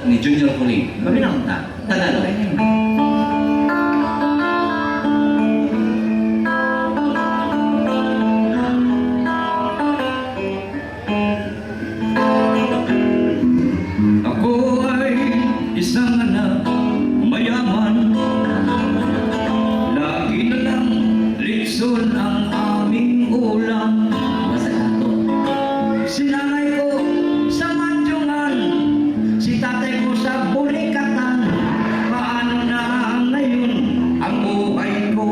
ni Junior Pulig. Paminaw ta. Tagalog. Ako ay isang anak mayaman. Lagi na lang litson ang aming ulam. Si nanay ko sa Mandyungan, si tatay ko sa Bulikatan. Paano na ngayon ang buhay ko?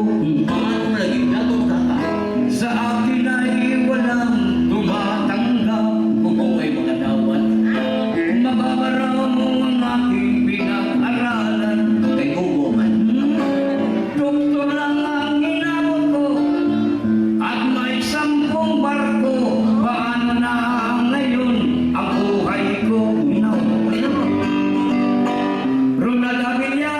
Paano lagi nato kaka? Sa akin ay walang tumatanggap. Bubuhay mga dawat. Mababaraw mo ang aking pinag-aralan. Kay Hugo man. Doktor lang ang inabot ko at may 10 barko. Paano na ngayon ang buhay ko? Ronald Aguilar